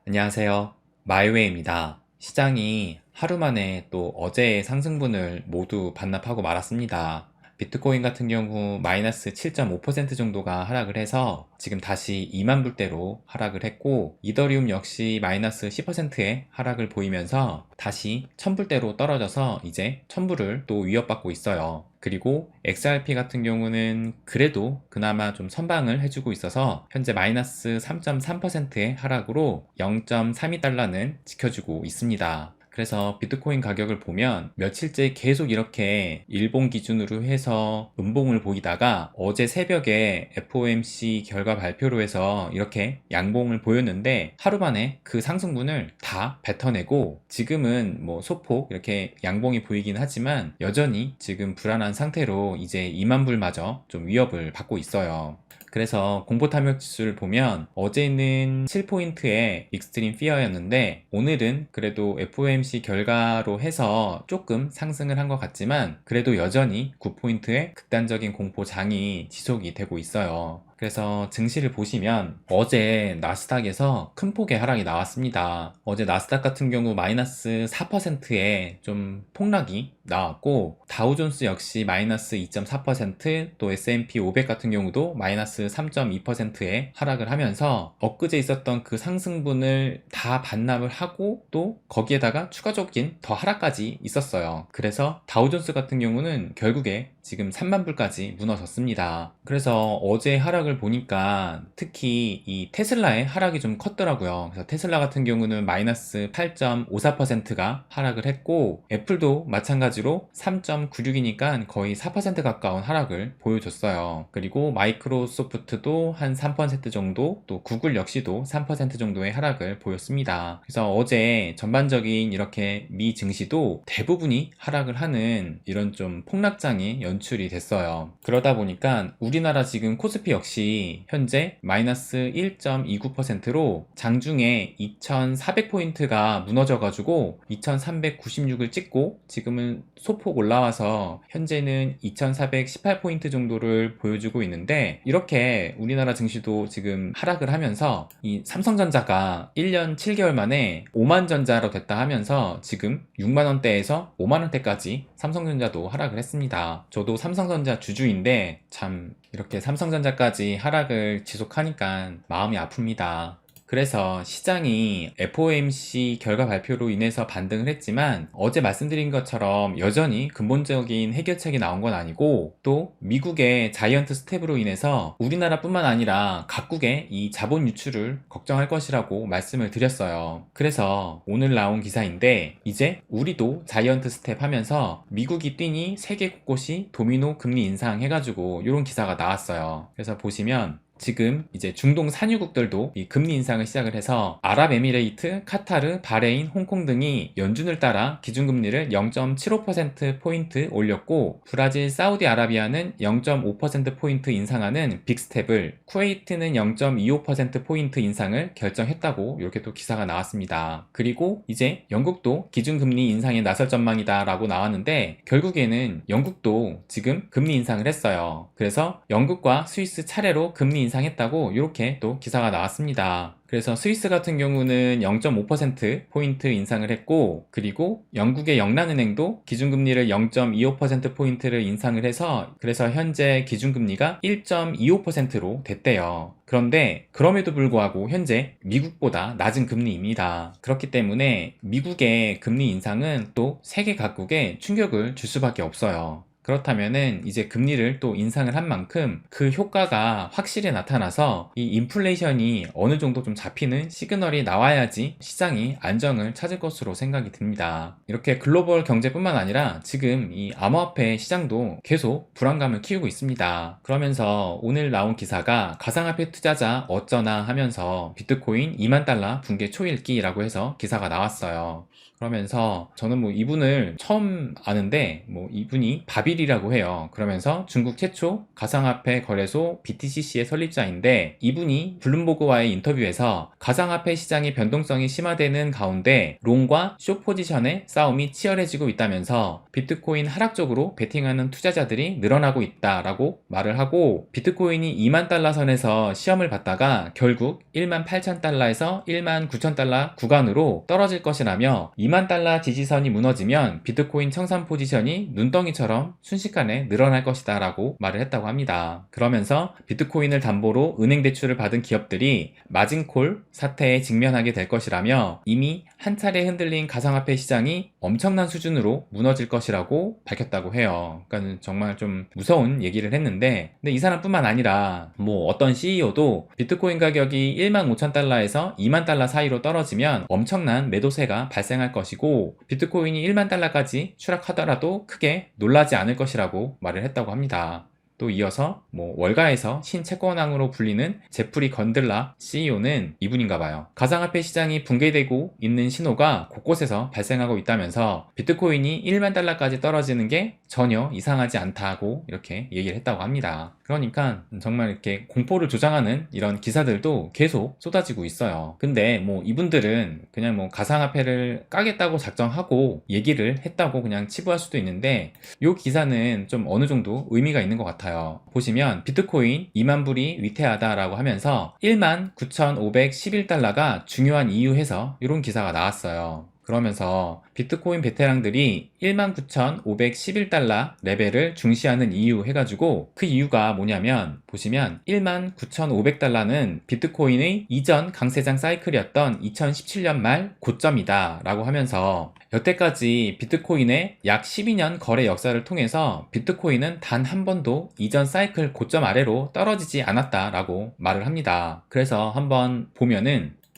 안녕하세요. 마이웨이입니다. 시장이 하루 만에 또 어제의 상승분을 모두 반납하고 말았습니다. 비트코인 같은 경우 마이너스 7.5% 정도가 하락을 해서 지금 다시 2만 불대로 하락을 했고, 이더리움 역시 마이너스 10%의 하락을 보이면서 다시 1000불대로 떨어져서 이제 1000불을 또 위협받고 있어요. 그리고 XRP 같은 경우는 그래도 그나마 좀 선방을 해주고 있어서 현재 마이너스 3.3%의 하락으로 0.32달러는 지켜주고 있습니다. 그래서 비트코인 가격을 보면 며칠째 계속 이렇게 일본 기준으로 해서 음봉을 보이다가 어제 새벽에 FOMC 결과 발표로 해서 이렇게 양봉을 보였는데 하루 만에 그 상승분을 다 뱉어내고 지금은 뭐 소폭 이렇게 양봉이 보이긴 하지만 여전히 지금 불안한 상태로 이제 2만 불마저 좀 위협을 받고 있어요. 그래서 공포탐욕 지수를 보면 어제는 7포인트의 익스트림 피어였는데 오늘은 그래도 FOMC 결과로 해서 조금 상승을 한 것 같지만 그래도 여전히 9포인트의 극단적인 공포장이 지속이 되고 있어요. 그래서 증시를 보시면 어제 나스닥에서 큰 폭의 하락이 나왔습니다. 어제 나스닥 같은 경우 마이너스 4%의 좀 폭락이 나왔고, 다우존스 역시 마이너스 2.4%, 또 S&P 500 같은 경우도 마이너스 3.2%의 하락을 하면서 엊그제 있었던 그 상승분을 다 반납을 하고 또 거기에다가 추가적인 더 하락까지 있었어요. 그래서 다우존스 같은 경우는 결국에 지금 3만 불까지 무너졌습니다. 그래서 어제 하락을 보니까 특히 이 테슬라의 하락이 좀 컸더라고요. 그래서 테슬라 같은 경우는 마이너스 8.54%가 하락을 했고, 애플도 마찬가지로 3.96이니까 거의 4% 가까운 하락을 보여줬어요. 그리고 마이크로소프트도 한 3% 정도, 또 구글 역시도 3% 정도의 하락을 보였습니다. 그래서 어제 전반적인 이렇게 미 증시도 대부분이 하락을 하는 이런 좀 폭락장이 연출이 됐어요. 그러다 보니까 우리나라 지금 코스피 역시 현재 마이너스 1.29%로 장중에 2400포인트가 무너져가지고 2396을 찍고 지금은 소폭 올라와서 현재는 2418포인트 정도를 보여주고 있는데, 이렇게 우리나라 증시도 지금 하락을 하면서 이 삼성전자가 1년 7개월 만에 5만전자로 됐다 하면서 지금 6만원대에서 5만원대까지 삼성전자도 하락을 했습니다. 저도 삼성전자 주주인데 참 이렇게 삼성전자까지 하락을 지속하니까 마음이 아픕니다. 그래서 시장이 FOMC 결과 발표로 인해서 반등을 했지만 어제 말씀드린 것처럼 여전히 근본적인 해결책이 나온 건 아니고, 또 미국의 자이언트 스텝으로 인해서 우리나라뿐만 아니라 각국의 이 자본 유출을 걱정할 것이라고 말씀을 드렸어요. 그래서 오늘 나온 기사인데 이제 우리도 자이언트 스텝 하면서 미국이 뛰니 세계 곳곳이 도미노 금리 인상 해가지고 이런 기사가 나왔어요. 그래서 보시면 지금 이제 중동 산유국들도 이 금리 인상을 시작을 해서 아랍에미레이트, 카타르, 바레인, 홍콩 등이 연준을 따라 기준금리를 0.75%포인트 올렸고, 브라질, 사우디아라비아는 0.5%포인트 인상하는 빅스텝을, 쿠웨이트는 0.25%포인트 인상을 결정했다고 이렇게 또 기사가 나왔습니다. 그리고 이제 영국도 기준금리 인상에 나설 전망이다 라고 나왔는데 결국에는 영국도 지금 금리 인상을 했어요. 그래서 영국과 스위스 차례로 금리 인상했다고 이렇게 또 기사가 나왔습니다. 그래서 스위스 같은 경우는 0.5%포인트 인상을 했고, 그리고 영국의 영란은행도 기준금리를 0.25%포인트를 인상을 해서 그래서 현재 기준금리가 1.25%로 됐대요. 그런데 그럼에도 불구하고 현재 미국보다 낮은 금리입니다. 그렇기 때문에 미국의 금리 인상은 또 세계 각국에 충격을 줄 수밖에 없어요. 그렇다면은 이제 금리를 또 인상을 한 만큼 그 효과가 확실히 나타나서 이 인플레이션이 어느 정도 좀 잡히는 시그널이 나와야지 시장이 안정을 찾을 것으로 생각이 듭니다. 이렇게 글로벌 경제뿐만 아니라 지금 이 암호화폐 시장도 계속 불안감을 키우고 있습니다. 그러면서 오늘 나온 기사가 가상화폐 투자자 어쩌나 하면서 비트코인 2만 달러 붕괴 초읽기라고 해서 기사가 나왔어요. 그러면서 저는 뭐 이분을 처음 아는데 뭐 이분이 바비리 고일이라고 해요. 그러면서 중국 최초 가상화폐 거래소 BTCC의 설립자인데, 이분이 블룸버그와의 인터뷰에서 가상화폐 시장의 변동성이 심화되는 가운데 롱과 숏 포지션의 싸움이 치열해지고 있다면서 비트코인 하락 쪽으로 베팅하는 투자자들이 늘어나고 있다라고 말을 하고, 비트코인이 2만 달러 선에서 시험을 받다가 결국 1만 8천 달러에서 1만 9천 달러 구간으로 떨어질 것이라며, 2만 달러 지지선이 무너지면 비트코인 청산 포지션이 눈덩이처럼 순식간에 늘어날 것이다 라고 말을 했다고 합니다. 그러면서 비트코인을 담보로 은행 대출을 받은 기업들이 마진콜 사태에 직면하게 될 것이라며, 이미 한 차례 흔들린 가상화폐 시장이 엄청난 수준으로 무너질 것이라고 밝혔다고 해요. 그러니까 정말 좀 무서운 얘기를 했는데, 근데 이 사람뿐만 아니라 뭐 어떤 CEO도 비트코인 가격이 1만 5천 달러에서 2만 달러 사이로 떨어지면 엄청난 매도세가 발생할 것이고, 비트코인이 1만 달러까지 추락하더라도 크게 놀라지 않을 것이라고 말을 했다고 합니다. 또 이어서 뭐 월가에서 신채권왕으로 불리는 제프리 건들라 CEO는 이분인가 봐요. 가상화폐 시장이 붕괴되고 있는 신호가 곳곳에서 발생하고 있다면서 비트코인이 1만 달러까지 떨어지는 게 전혀 이상하지 않다고 이렇게 얘기를 했다고 합니다. 그러니까 정말 이렇게 공포를 조장하는 이런 기사들도 계속 쏟아지고 있어요. 근데 뭐 이분들은 그냥 뭐 가상화폐를 까겠다고 작정하고 얘기를 했다고 그냥 치부할 수도 있는데, 이 기사는 좀 어느 정도 의미가 있는 것 같아요. 보시면 비트코인 2만 불이 위태하다라고 하면서 1만 9,511달러가 중요한 이유 해서 이런 기사가 나왔어요. 그러면서 비트코인 베테랑들이 19,511달러 레벨을 중시하는 이유 해가지고, 그 이유가 뭐냐면, 보시면 19,500달러는 비트코인의 이전 강세장 사이클이었던 2017년 말 고점이다 라고 하면서, 여태까지 비트코인의 약 12년 거래 역사를 통해서 비트코인은 단 한 번도 이전 사이클 고점 아래로 떨어지지 않았다라고 말을 합니다. 그래서 한번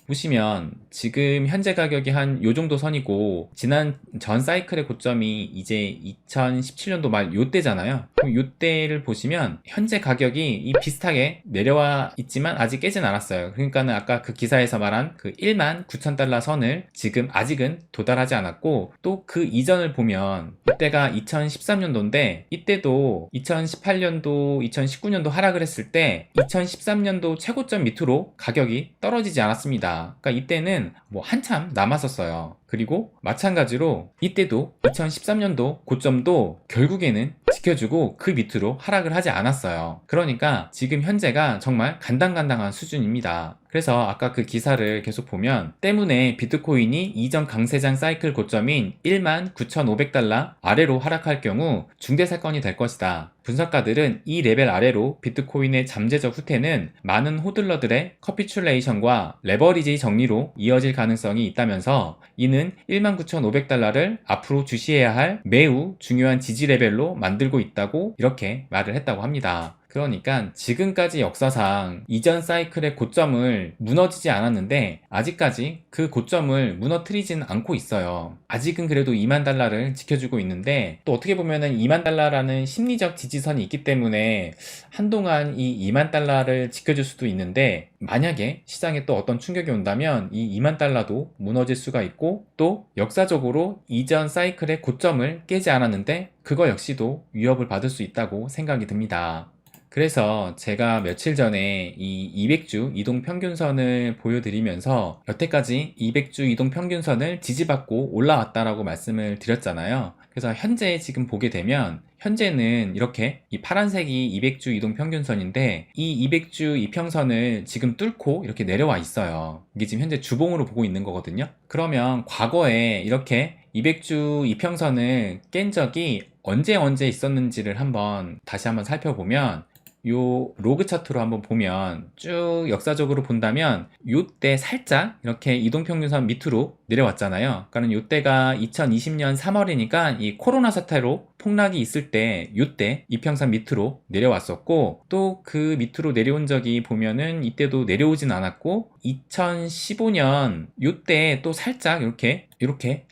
보시면 지금 현재 가격이 한 요 정도 선이고, 지난 전 사이클의 고점이 이제 2017년도 말 요때잖아요. 그럼 요때를 보시면 현재 가격이 이 비슷하게 내려와 있지만 아직 깨진 않았어요. 그러니까는 아까 그 기사에서 말한 그 1만 9천 달러 선을 지금 아직은 도달하지 않았고, 또 그 이전을 보면 이때가 2013년도인데, 이때도 2018년도 2019년도 하락을 했을 때 2013년도 최고점 밑으로 가격이 떨어지지 않았습니다. 그러니까 이때는 뭐 한참 남았었어요. 그리고 마찬가지로 이때도 2013년도 고점도 결국에는 지켜주고 그 밑으로 하락을 하지 않았어요. 그러니까 지금 현재가 정말 간당간당한 수준입니다. 그래서 아까 그 기사를 계속 보면, 때문에 비트코인이 이전 강세장 사이클 고점인 1만 9,500달러 아래로 하락할 경우 중대 사건이 될 것이다. 분석가들은 이 레벨 아래로 비트코인의 잠재적 후퇴는 많은 호들러들의 커피출레이션과 레버리지 정리로 이어질 가능성이 있다면서, 이는 19,500달러를 앞으로 주시해야 할 매우 중요한 지지 레벨로 만들고 있다고 이렇게 말을 했다고 합니다. 그러니까 지금까지 역사상 이전 사이클의 고점을 무너지지 않았는데, 아직까지 그 고점을 무너뜨리진 않고 있어요. 아직은 그래도 2만 달러를 지켜주고 있는데, 또 어떻게 보면은 2만 달러라는 심리적 지지선이 있기 때문에 한동안 이 2만 달러를 지켜줄 수도 있는데, 만약에 시장에 또 어떤 충격이 온다면 이 2만 달러도 무너질 수가 있고, 또 역사적으로 이전 사이클의 고점을 깨지 않았는데 그거 역시도 위협을 받을 수 있다고 생각이 듭니다. 그래서 제가 며칠 전에 이 200주 이동평균선을 보여드리면서 여태까지 200주 이동평균선을 지지받고 올라왔다라고 말씀을 드렸잖아요. 그래서 현재 지금 보게 되면, 현재는 이렇게 이 파란색이 200주 이동평균선인데, 이 200주 이평선을 지금 뚫고 이렇게 내려와 있어요. 이게 지금 현재 주봉으로 보고 있는 거거든요. 그러면 과거에 이렇게 200주 이평선을 깬 적이 언제 있었는지를 다시 한번 살펴보면, 요 로그 차트로 한번 보면, 쭉 역사적으로 본다면 요때 살짝 이렇게 이동평균선 밑으로 내려왔잖아요. 그러니까 요때가 2020년 3월이니까 이 코로나 사태로 폭락이 있을 때 요때 이평선 밑으로 내려왔었고, 또 그 밑으로 내려온 적이 보면은 이때도 내려오진 않았고, 2015년 요때 또 살짝 이렇게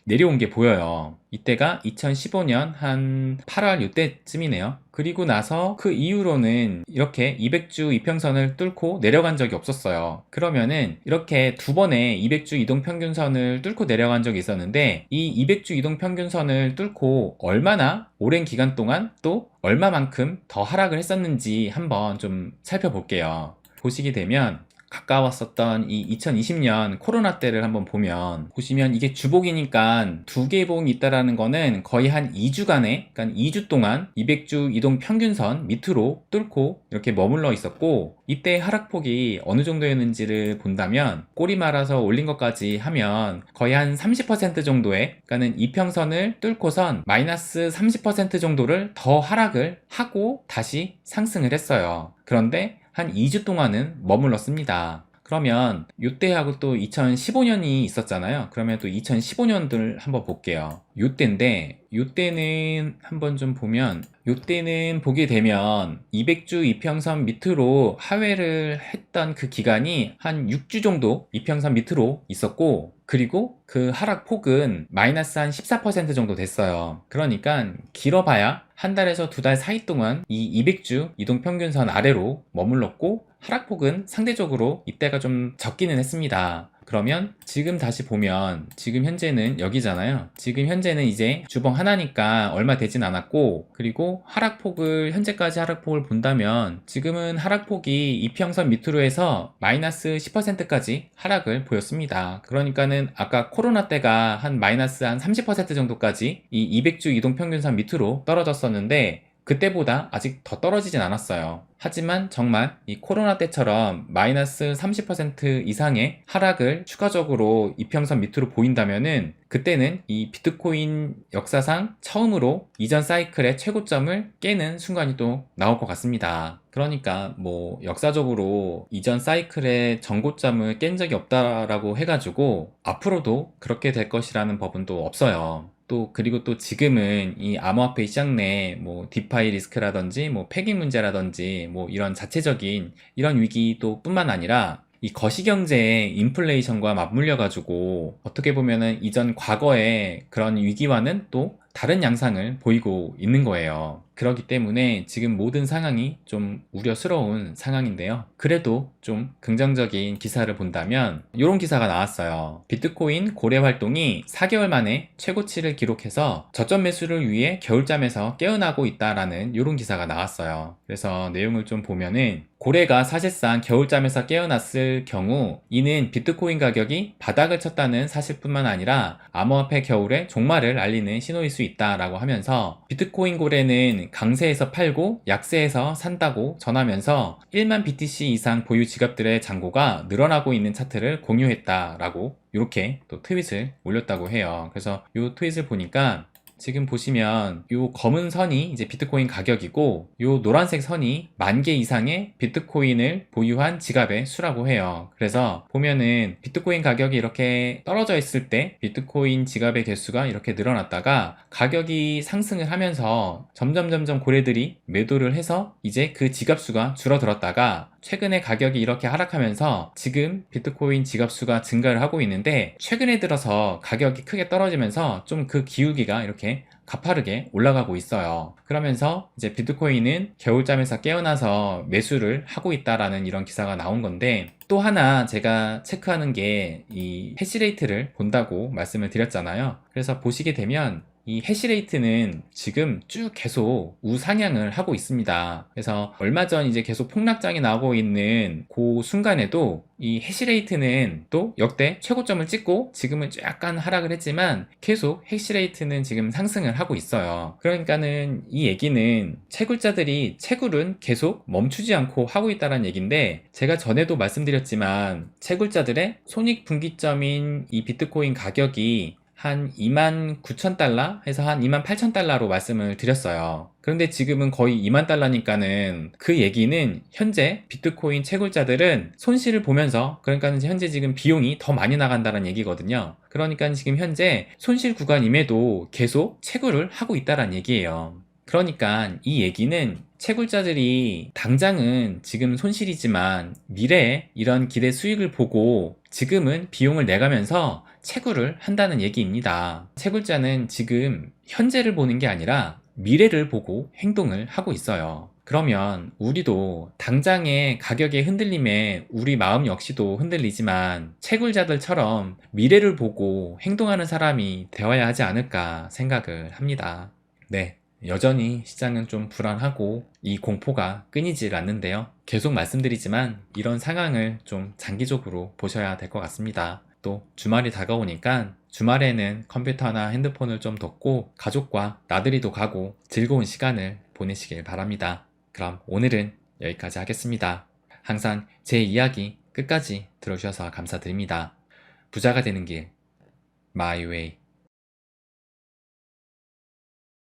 내려온 게 보여요. 이때가 2015년 한 8월 이때쯤이네요. 그리고 나서 그 이후로는 이렇게 200주 이평선을 뚫고 내려간 적이 없었어요. 그러면은 이렇게 두 번의 200주 이동평균선을 뚫고 내려간 적이 있었는데, 이 200주 이동평균선을 뚫고 얼마나 오랜 기간 동안 또 얼마만큼 더 하락을 했었는지 한번 좀 살펴볼게요. 보시게 되면 가까웠었던 이 2020년 코로나 때를 한번 보시면 이게 주복이니까 두 개의 복이 있다라는 거는 거의 한 2주간에, 그러니까 2주 동안 200주 이동 평균선 밑으로 뚫고 이렇게 머물러 있었고, 이때 하락폭이 어느 정도였는지를 본다면 꼬리 말아서 올린 것까지 하면 거의 한 30% 정도의, 그러니까는 이평선을 뚫고선 마이너스 30% 정도를 더 하락을 하고 다시 상승을 했어요. 그런데 한 2주 동안은 머물렀습니다. 그러면 요때하고 또 2015년이 있었잖아요. 그러면 또 2015년들 한번 볼게요. 요때인데, 요때는 한번 좀 보면, 요때는 보게 되면 200주 이평선 밑으로 하회를 했던 그 기간이 한 6주 정도 이평선 밑으로 있었고, 그리고 그 하락폭은 마이너스 한 14% 정도 됐어요. 그러니까 길어봐야 한 달에서 두 달 사이 동안 이 200주 이동평균선 아래로 머물렀고, 하락폭은 상대적으로 이때가 좀 적기는 했습니다. 그러면 지금 다시 보면 지금 현재는 여기잖아요. 지금 현재는 이제 주봉 하나니까 얼마 되진 않았고, 그리고 하락폭을, 현재까지 하락폭을 본다면 지금은 하락폭이 이평선 밑으로 해서 마이너스 10%까지 하락을 보였습니다. 그러니까는 아까 코로나 때가 한 마이너스 한 30% 정도까지 이 200주 이동평균선 밑으로 떨어졌었는데, 그때보다 아직 더 떨어지진 않았어요. 하지만 정말 이 코로나 때처럼 마이너스 30% 이상의 하락을 추가적으로 이평선 밑으로 보인다면은, 그때는 이 비트코인 역사상 처음으로 이전 사이클의 최고점을 깨는 순간이 또 나올 것 같습니다. 그러니까 뭐 역사적으로 이전 사이클의 전고점을 깬 적이 없다라고 해가지고 앞으로도 그렇게 될 것이라는 법은 또 없어요. 또 그리고 또 지금은 이 암호화폐 시장 내 뭐 디파이 리스크라든지 뭐 패기 문제라든지 뭐 이런 자체적인 이런 위기도 뿐만 아니라 이 거시경제의 인플레이션과 맞물려 가지고 어떻게 보면은 이전 과거의 그런 위기와는 또 다른 양상을 보이고 있는 거예요. 그렇기 때문에 지금 모든 상황이 좀 우려스러운 상황인데요. 그래도 좀 긍정적인 기사를 본다면 이런 기사가 나왔어요. 비트코인 고래 활동이 4개월 만에 최고치를 기록해서 저점 매수를 위해 겨울잠에서 깨어나고 있다라는 이런 기사가 나왔어요. 그래서 내용을 좀 보면은, 고래가 사실상 겨울잠에서 깨어났을 경우 이는 비트코인 가격이 바닥을 쳤다는 사실뿐만 아니라 암호화폐 겨울의 종말을 알리는 신호일 수 있다라고 하면서, 비트코인 고래는 강세에서 팔고 약세에서 산다고 전하면서 1만 BTC 이상 보유 지갑들의 잔고가 늘어나고 있는 차트를 공유했다라고 이렇게 또 트윗을 올렸다고 해요. 그래서 이 트윗을 보니까 지금 보시면 요 검은 선이 이제 비트코인 가격이고, 요 노란색 선이 10,000개 이상의 비트코인을 보유한 지갑의 수라고 해요. 그래서 보면은 비트코인 가격이 이렇게 떨어져 있을 때 비트코인 지갑의 개수가 이렇게 늘어났다가 가격이 상승을 하면서 점점 고래들이 매도를 해서 이제 그 지갑 수가 줄어들었다가, 최근에 가격이 이렇게 하락하면서 지금 비트코인 지갑 수가 증가를 하고 있는데, 최근에 들어서 가격이 크게 떨어지면서 좀 그 기울기가 이렇게 가파르게 올라가고 있어요. 그러면서 이제 비트코인은 겨울잠에서 깨어나서 매수를 하고 있다라는 이런 기사가 나온 건데, 또 하나 제가 체크하는 게 이 해시레이트를 본다고 말씀을 드렸잖아요. 그래서 보시게 되면 이 해시레이트는 지금 쭉 계속 우상향을 하고 있습니다. 그래서 얼마 전 이제 계속 폭락장이 나오고 있는 그 순간에도 이 해시레이트는 또 역대 최고점을 찍고 지금은 약간 하락을 했지만 계속 해시레이트는 지금 상승을 하고 있어요. 그러니까는 이 얘기는 채굴자들이 채굴은 계속 멈추지 않고 하고 있다는 얘기인데, 제가 전에도 말씀드렸지만 채굴자들의 손익분기점인 이 비트코인 가격이 한 29,000달러 해서 한 28,000달러로 말씀을 드렸어요. 그런데 지금은 거의 20,000달러니까는 그 얘기는 현재 비트코인 채굴자들은 손실을 보면서, 그러니까 현재 지금 비용이 더 많이 나간다는 얘기거든요. 그러니까 지금 현재 손실 구간임에도 계속 채굴을 하고 있다는 얘기예요. 그러니까 이 얘기는 채굴자들이 당장은 지금 손실이지만 미래에 이런 기대 수익을 보고 지금은 비용을 내가면서 채굴을 한다는 얘기입니다. 채굴자는 지금 현재를 보는 게 아니라 미래를 보고 행동을 하고 있어요. 그러면 우리도 당장의 가격의 흔들림에 우리 마음 역시도 흔들리지만 채굴자들처럼 미래를 보고 행동하는 사람이 되어야 하지 않을까 생각을 합니다. 네. 여전히 시장은 좀 불안하고 이 공포가 끊이질 않는데요. 계속 말씀드리지만 이런 상황을 좀 장기적으로 보셔야 될 것 같습니다. 또 주말이 다가오니까 주말에는 컴퓨터나 핸드폰을 좀 덮고 가족과 나들이도 가고 즐거운 시간을 보내시길 바랍니다. 그럼 오늘은 여기까지 하겠습니다. 항상 제 이야기 끝까지 들어주셔서 감사드립니다. 부자가 되는 길, My Way.